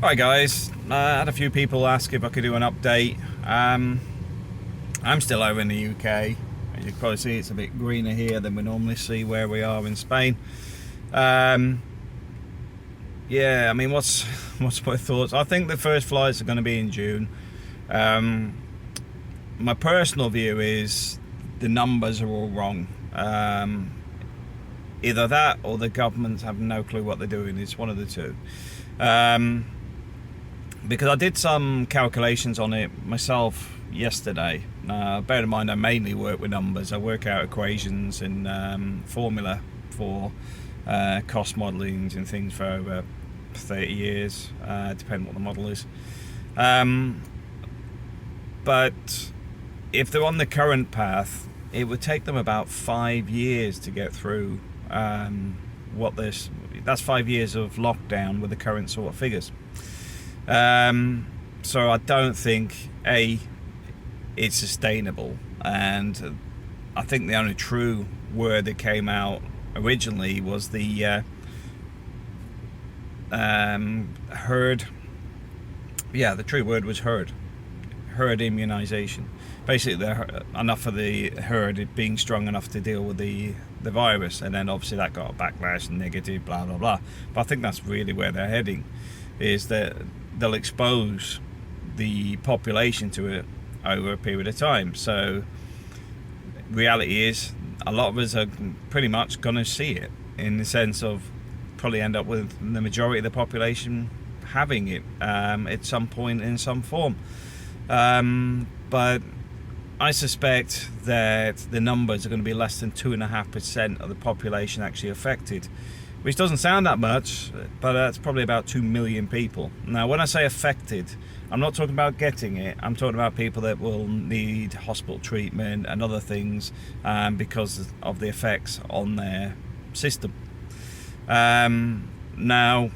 Hi guys, I had a few people ask if I could do an update. I'm still over in the UK. As you can probably see, it's a bit greener here than we normally see where we are in Spain. Yeah, I mean, what's my thoughts? I think the first flights are going to be in June. My personal view is the numbers are all wrong. Either that or the governments have no clue what they're doing. It's one of the two. Because I did some calculations on it myself yesterday. Bear in mind, I mainly work with numbers. I work out equations and formula for cost modelling and things for over 30 years, depending what the model is. But if they're on the current path, it would take them about 5 years to get through that's 5 years of lockdown with the current sort of figures. So I don't think it's sustainable, and I think the only true word that came out originally was the herd. Yeah, the true word was herd immunization. Basically, enough of the herd being strong enough to deal with the virus, and then obviously that got a backlash and negative, blah blah blah. But I think that's really where they're heading, is that they'll expose the population to it over a period of time. So reality is, a lot of us are pretty much going to see it, in the sense of probably end up with the majority of the population having it at some point in some form. But I suspect that the numbers are going to be less than 2.5% of the population actually affected, which doesn't sound that much, but that's probably about 2 million people. Now, when I say affected, I'm not talking about getting it. I'm talking about people that will need hospital treatment and other things because of the effects on their system. Now,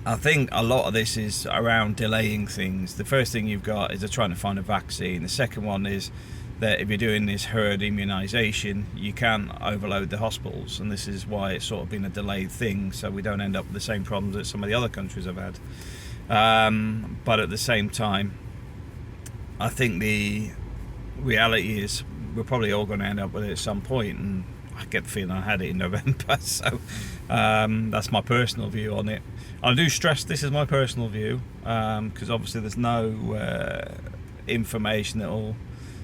I think a lot of this is around delaying things. The first thing you've got is they're trying to find a vaccine. The second one is that if you're doing this herd immunization, you can overload the hospitals, and this is why it's sort of been a delayed thing, so we don't end up with the same problems that some of the other countries have had. But at the same time, I think the reality is we're probably all going to end up with it at some point, and I get the feeling I had it in November. So that's my personal view on it. I do stress this is my personal view, because obviously there's no information that will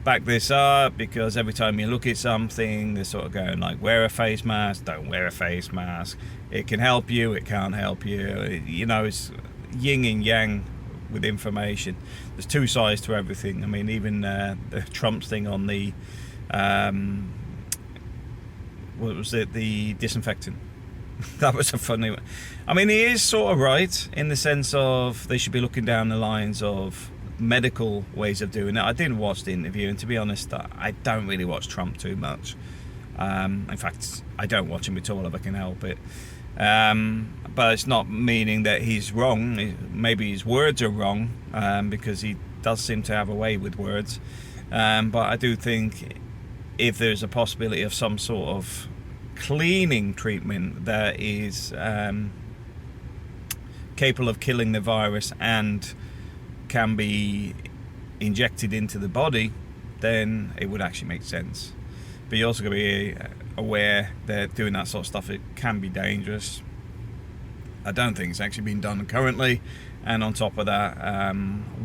back this up, because every time you look at something, they're sort of going like, wear a face mask, don't wear a face mask, it can help you, it can't help you, you know, it's yin and yang with information. There's two sides to everything. I mean, even the Trump's thing on the what was it, the disinfectant. That was a funny one. I mean, he is sort of right in the sense of they should be looking down the lines of medical ways of doing it. I didn't watch the interview, and to be honest, I don't really watch Trump too much. In fact, I don't watch him at all if I can help it. But it's not meaning that he's wrong. Maybe his words are wrong, because he does seem to have a way with words. But I do think if there's a possibility of some sort of cleaning treatment that is capable of killing the virus and can be injected into the body, then it would actually make sense. But you also got to be aware that doing that sort of stuff, it can be dangerous. I don't think it's actually been done currently, and on top of that,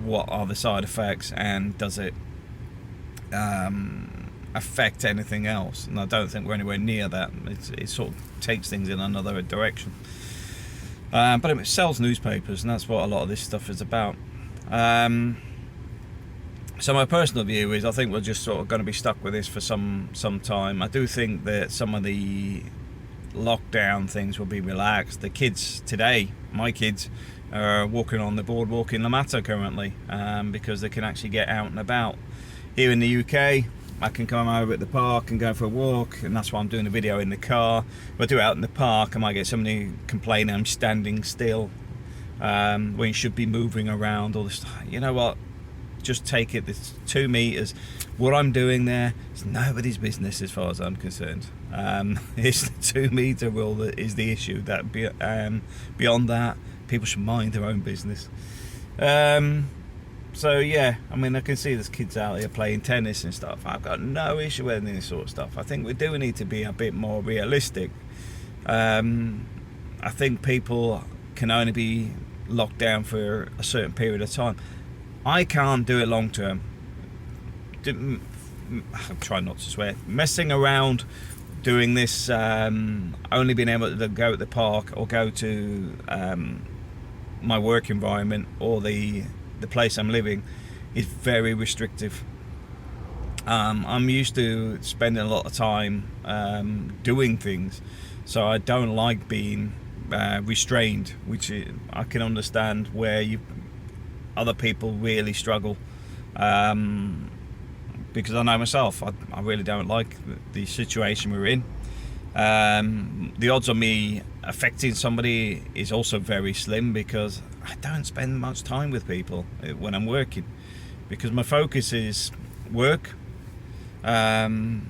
what are the side effects, and does it affect anything else? And I don't think we're anywhere near that. It sort of takes things in another direction. But it sells newspapers, and that's what a lot of this stuff is about. So my personal view is I think we're just sort of going to be stuck with this for some time. I do think that some of the lockdown things will be relaxed. The kids today, my kids, are walking on the boardwalk in La Mata currently, because they can actually get out and about. Here in the UK, I can come over at the park and go for a walk, and that's why I'm doing a video in the car. If I do it out in the park, I might get somebody complaining I'm standing still when you should be moving around all this. You know what? Just take it. It's 2 meters. What I'm doing there is nobody's business as far as I'm concerned. It's the 2 meter rule that is the issue. That beyond that, People should mind their own business. So yeah, I mean, I can see there's kids out here playing tennis and stuff. I've got no issue with any of this sort of stuff. I think we do need to be a bit more realistic. I think people can only be locked down for a certain period of time. I can't do it long term. I'm trying not to swear. Messing around doing this, only being able to go at the park or go to my work environment or the place I'm living is very restrictive. I'm used to spending a lot of time doing things, so I don't like being restrained, which I can understand where other people really struggle, because I know myself, I really don't like the situation we're in. The odds of me affecting somebody is also very slim, because I don't spend much time with people when I'm working, because my focus is work, trying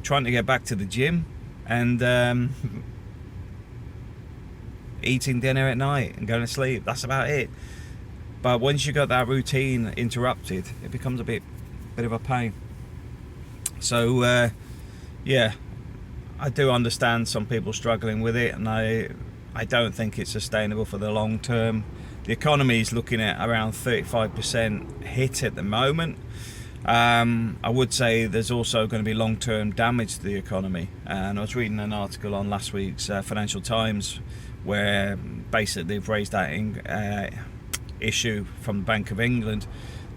to get back to the gym, and eating dinner at night and going to sleep. That's about it. But once you got that routine interrupted, it becomes a bit of a pain. So yeah, I do understand some people struggling with it, and I don't think it's sustainable for the long term. The economy is looking at around 35% hit at the moment. I would say there's also going to be long-term damage to the economy, and I was reading an article on last week's Financial Times where basically they've raised that issue from the Bank of England,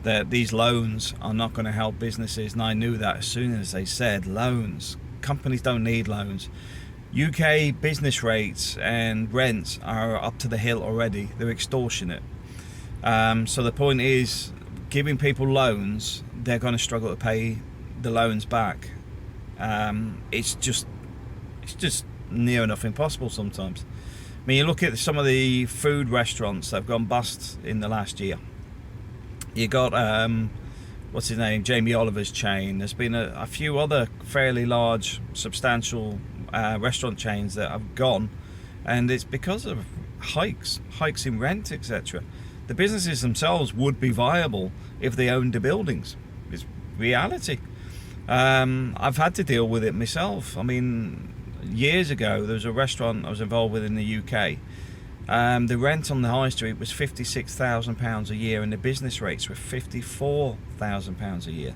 that these loans are not going to help businesses, and I knew that as soon as they said loans. Companies don't need loans. UK business rates and rents are up to the hill already. They're extortionate. So the point is, giving people loans, they're going to struggle to pay the loans back. It's just near enough impossible sometimes. I mean, you look at some of the food restaurants that have gone bust in the last year. You got what's his name, Jamie Oliver's chain. There's been a few other fairly large, substantial restaurant chains that have gone, and it's because of hikes in rent, etc. The businesses themselves would be viable if they owned the buildings. It's reality. I've had to deal with it myself. I mean, years ago there was a restaurant I was involved with in the UK. The rent on the high street was £56,000 a year, and the business rates were £54,000 a year.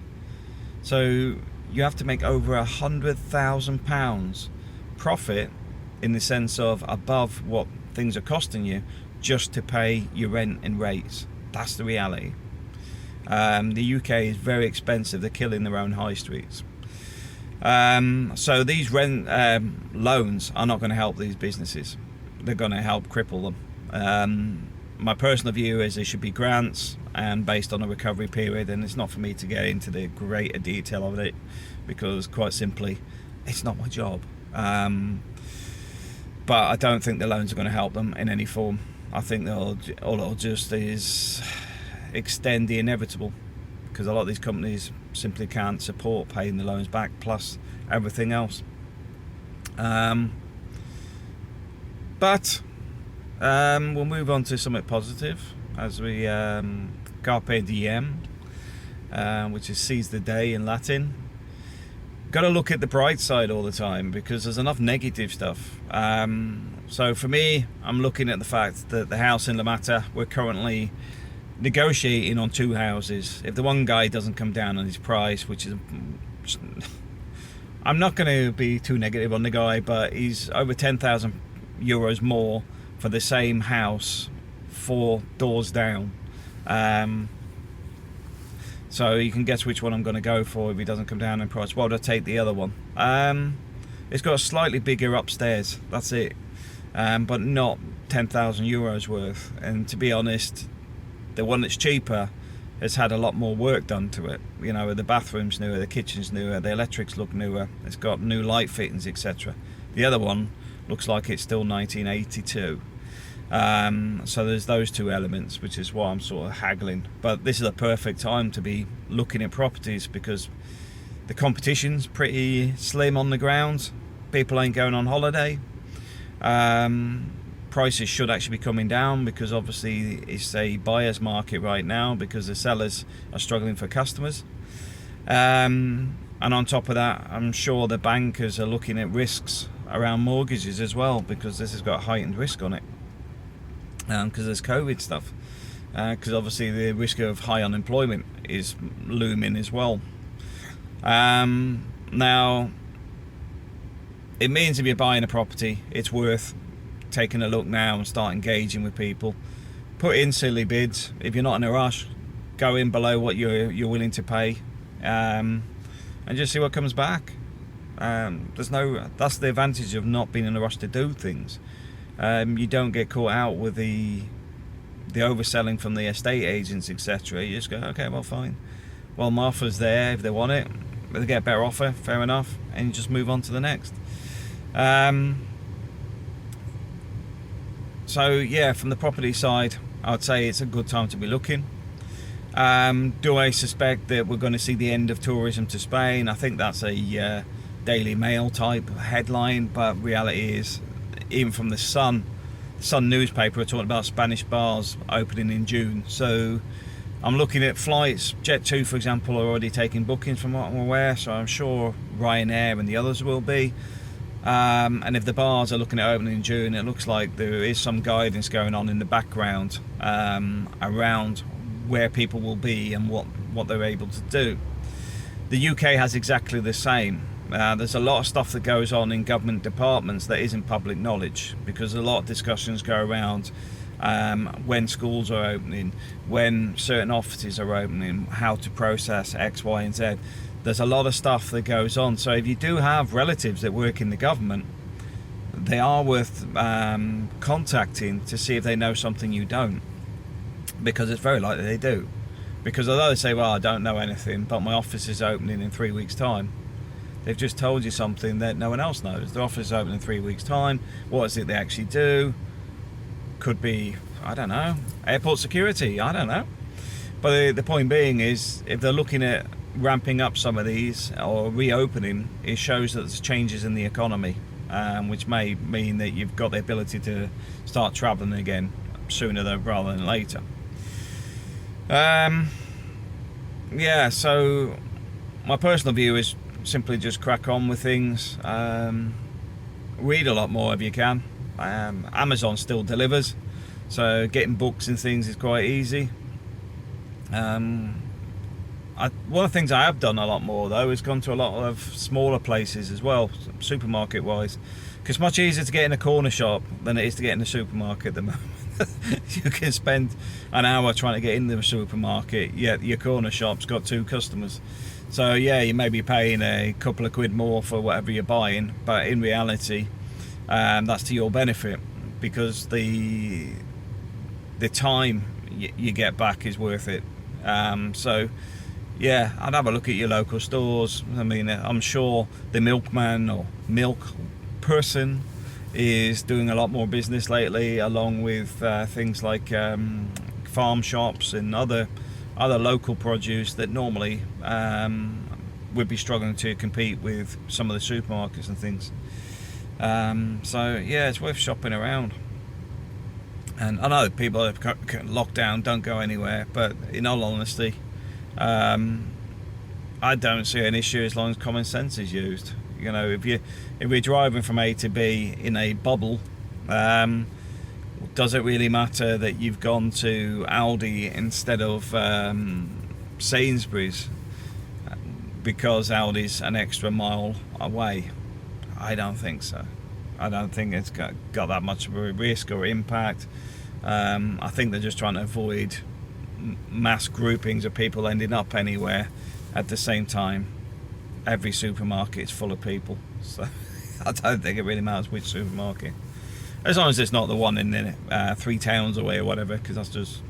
So you have to make over £100,000 profit, in the sense of above what things are costing you, just to pay your rent and rates. That's the reality. The UK is very expensive. They're killing their own high streets. So these rent loans are not going to help these businesses. They're going to help cripple them. My personal view is there should be grants, and based on a recovery period, and it's not for me to get into the greater detail of it, because quite simply it's not my job. But I don't think the loans are going to help them in any form. I think all it'll just is extend the inevitable, because a lot of these companies simply can't support paying the loans back, plus everything else. But we'll move on to something positive as we Carpe Diem, which is seize the day in Latin. Got to look at the bright side all the time, because there's enough negative stuff. So for me, I'm looking at the fact that the house in La Mata, we're currently negotiating on 2 houses. If the one guy doesn't come down on his price, which is, I'm not going to be too negative on the guy, but he's over €10,000 more for the same house 4 doors down. So you can guess which one I'm going to go for if he doesn't come down in price. Well, I'll take the other one. It's got a slightly bigger upstairs, that's it, but not €10,000 worth. And to be honest, the one that's cheaper has had a lot more work done to it. You know, the bathroom's newer, the kitchen's newer, the electrics look newer, it's got new light fittings, etc. The other one looks like it's still 1982. So there's those 2 elements, which is why I'm sort of haggling. But this is a perfect time to be looking at properties, because the competition's pretty slim on the ground. People ain't going on holiday. prices should actually be coming down, because obviously it's a buyer's market right now because the sellers are struggling for customers. And on top of that, I'm sure the bankers are looking at risks around mortgages as well, because this has got heightened risk on it, because there's COVID stuff, because obviously the risk of high unemployment is looming as well. Now, it means if you're buying a property, it's worth taking a look now and start engaging with people. Put in silly bids. If you're not in a rush, go in below what you're willing to pay, and just see what comes back. That's the advantage of not being in a rush to do things. You don't get caught out with the overselling from the estate agents, etc. You just go, okay, well, fine. Well, my offer's there. If they want it, if they get a better offer, fair enough, and you just move on to the next. So yeah, from the property side, I'd say it's a good time to be looking. Do I suspect that we're going to see the end of tourism to Spain? I think that's a Daily Mail type headline, but reality is, even from the Sun newspaper are talking about Spanish bars opening in June. So I'm looking at flights. Jet2, for example, are already taking bookings from what I'm aware, so I'm sure Ryanair and the others will be. And if the bars are looking at opening in June, it looks like there is some guidance going on in the background around where people will be and what they're able to do. The UK has exactly the same. There's a lot of stuff that goes on in government departments that isn't public knowledge, because a lot of discussions go around when schools are opening, when certain offices are opening, how to process X, Y, and Z. There's a lot of stuff that goes on. So if you do have relatives that work in the government, they are worth contacting to see if they know something you don't, because it's very likely they do. Because although they say, well, I don't know anything, but my office is opening in 3 weeks' time, they've just told you something that no one else knows. The office is opening in 3 weeks' time. What is it they actually do? Could be, I don't know, airport security, I don't know. But the point being is, if they're looking at ramping up some of these or reopening, it shows that there's changes in the economy, which may mean that you've got the ability to start travelling again sooner rather than later. Yeah, so my personal view is simply just crack on with things. Read a lot more if you can. Amazon still delivers, so getting books and things is quite easy. One of the things I have done a lot more though is gone to a lot of smaller places as well, supermarket wise, because it's much easier to get in a corner shop than it is to get in a supermarket at the moment. You can spend an hour trying to get in the supermarket, yet your corner shop's got 2 customers. So yeah, you may be paying a couple of quid more for whatever you're buying, but in reality that's to your benefit, because the time you get back is worth it. So yeah, I'd have a look at your local stores. I mean, I'm sure the milkman or milk person is doing a lot more business lately, along with things like farm shops and other local produce that normally would be struggling to compete with some of the supermarkets and things. So yeah, it's worth shopping around. And I know people are locked down, don't go anywhere, but in all honesty, I don't see an issue as long as common sense is used. You know, if we're driving from A to B in a bubble, does it really matter that you've gone to Aldi instead of Sainsbury's because Aldi's an extra mile away? I don't think so. I don't think it's got that much of a risk or impact. I think they're just trying to avoid mass groupings of people ending up anywhere at the same time. Every supermarket is full of people, so I don't think it really matters which supermarket, as long as it's not the one in 3 towns away or whatever, because that's just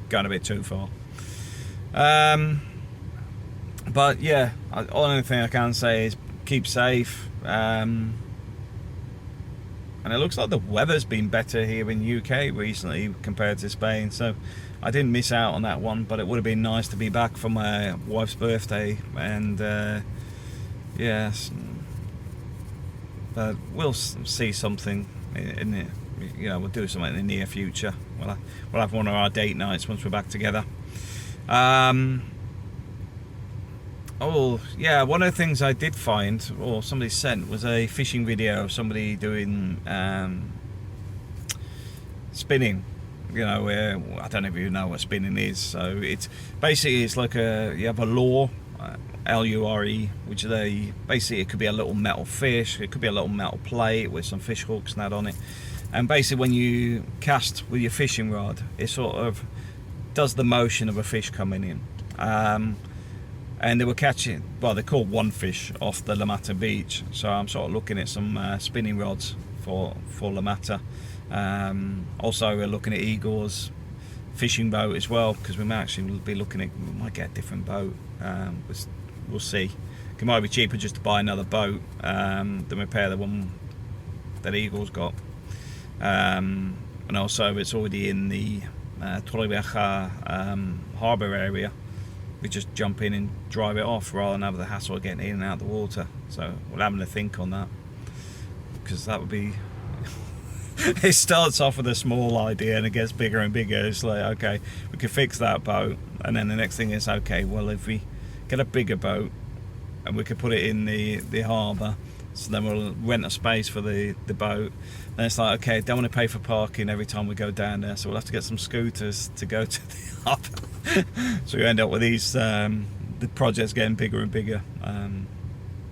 going a bit too far. But yeah, only thing I can say is keep safe. And it looks like the weather's been better here in UK recently compared to Spain, so I didn't miss out on that one, but it would have been nice to be back for my wife's birthday, and yes, but we'll see something in we'll do something in the near future. We'll have one of our date nights once we're back together. Oh yeah, one of the things I did find, or somebody sent, was a fishing video of somebody doing spinning. Where I don't know if you know what spinning is. So it's basically, it's like you have a lure, Lure, which is basically, it could be a little metal fish, it could be a little metal plate with some fish hooks and that on it. And basically, when you cast with your fishing rod, it sort of does the motion of a fish coming in. And they were catching, well, they caught one fish off the La Mata beach. So I'm sort of looking at some spinning rods for La Mata. Also, we're looking at Igor's fishing boat as well, because we might actually be looking at, we might get a different boat. We'll see. It might be cheaper just to buy another boat than repair the one that Igor's got. And also, it's already in the Torrevieja harbour area. We just jump in and drive it off rather than have the hassle of getting in and out of the water. So we're having to think on that, because that would be it starts off with a small idea and it gets bigger and bigger. It's like, okay, we could fix that boat, and then the next thing is, okay, well, if we get a bigger boat and we could put it in the harbour, so then we'll rent a space for the boat. Then it's like, okay, don't want to pay for parking every time we go down there, so we'll have to get some scooters to go to the harbour. So we end up with these the projects getting bigger and bigger.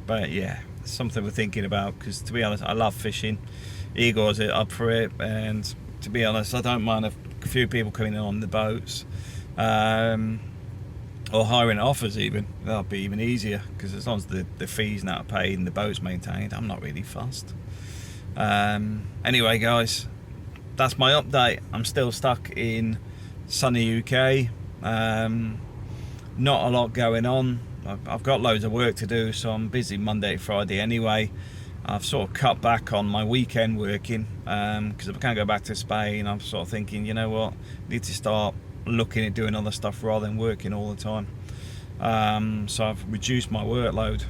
But yeah, it's something we're thinking about, because to be honest, I love fishing. Igor's up for it, and to be honest, I don't mind a few people coming in on the boats, or hiring offers even. That'll be even easier, because as long as the fees now are paid and the boat's maintained, I'm not really fussed. Anyway, guys, that's my update. I'm still stuck in sunny UK. Not a lot going on. I've got loads of work to do, so I'm busy Monday to Friday anyway. I've sort of cut back on my weekend working, because if I can't go back to Spain, I'm sort of thinking, you know what, I need to start looking at doing other stuff rather than working all the time. So I've reduced my workload.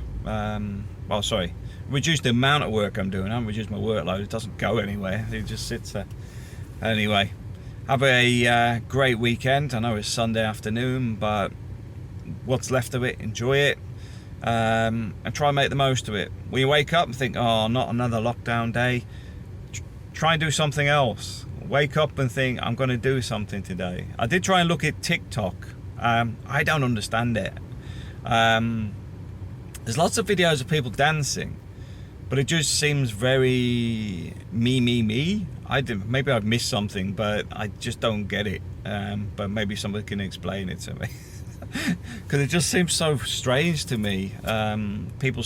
Reduced the amount of work I'm doing. I haven't reduced my workload. It doesn't go anywhere. It just sits there. Anyway, have a great weekend. I know it's Sunday afternoon, but what's left of it, enjoy it. And try and make the most of it. When you wake up and think, oh, not another lockdown day, try and do something else. Wake up and think, I'm going to do something today. I did try and look at TikTok. I don't understand it. There's lots of videos of people dancing, but it just seems very me. Maybe I've missed something, but I just don't get it. But maybe somebody can explain it to me. Because it just seems so strange to me. People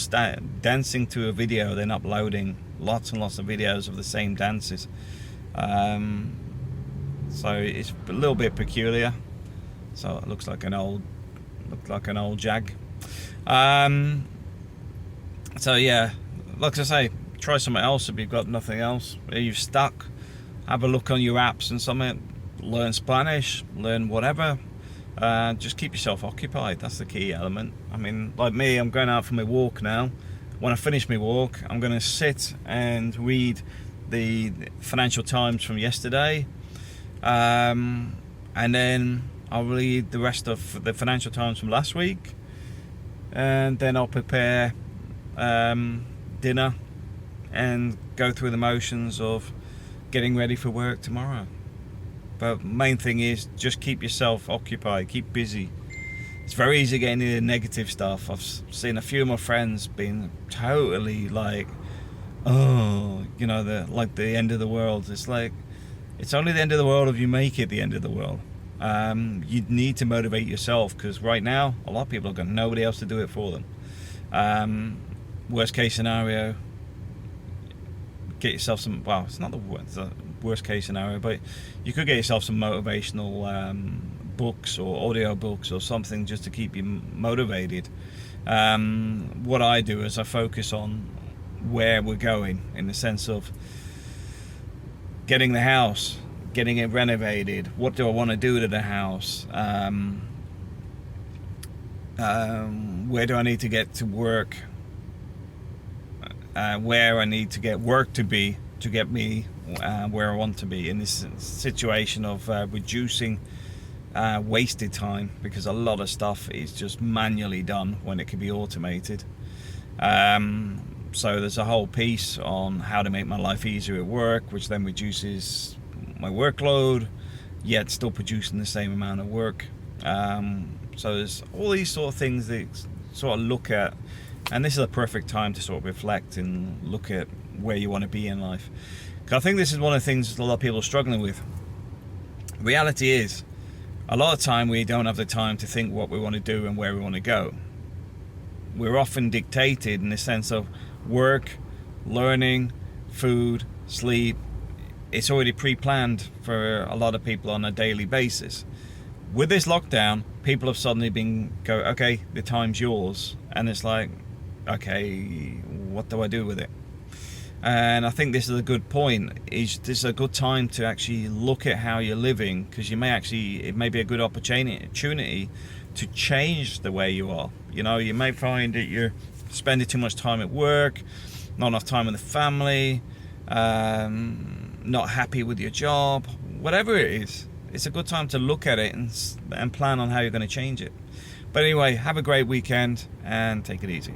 dancing to a video, then uploading lots and lots of videos of the same dances. So it's a little bit peculiar. So it looks like an old jag. So yeah, like I say, try something else if you've got nothing else. If you're stuck, have a look on your apps and something. Learn Spanish, learn whatever. Just keep yourself occupied. That's the key element. I mean, like me, I'm going out for my walk now. When I finish my walk, I'm going to sit and read the Financial Times from yesterday, and then I'll read the rest of the Financial Times from last week, and then I'll prepare dinner and go through the motions of getting ready for work tomorrow. But main thing is just keep yourself occupied, keep busy. It's very easy getting into negative stuff. I've seen a few of my friends being totally like, oh, you know, the end of the world. It's like, it's only the end of the world if you make it the end of the world. You need to motivate yourself, because right now a lot of people have got nobody else to do it for them. Worst case scenario, get yourself some, well, it's not the worst case scenario, but you could get yourself some motivational books or audio books or something just to keep you motivated. What I do is I focus on where we're going, in the sense of getting the house, getting it renovated. What do I want to do to the house? Where do I need to get to work? Where I need to get work to be to get me where I want to be in this situation of reducing wasted time, because a lot of stuff is just manually done when it can be automated. So there's a whole piece on how to make my life easier at work, which then reduces my workload, yet still producing the same amount of work. So there's all these sort of things that sort of look at, and this is a perfect time to sort of reflect and look at where you want to be in life. Because I think this is one of the things a lot of people are struggling with. Reality is, a lot of time we don't have the time to think what we want to do and where we want to go. We're often dictated in the sense of work, learning, food, sleep. It's already pre-planned for a lot of people on a daily basis. With this lockdown, people have suddenly okay, the time's yours. And it's like, okay, what do I do with it? And I think this is a good point. This is a good time to actually look at how you're living, because it may be a good opportunity to change the way you are. You know, you may find that you're spending too much time at work, not enough time with the family, not happy with your job, whatever it is. It's a good time to look at it and plan on how you're going to change it. But anyway, have a great weekend and take it easy.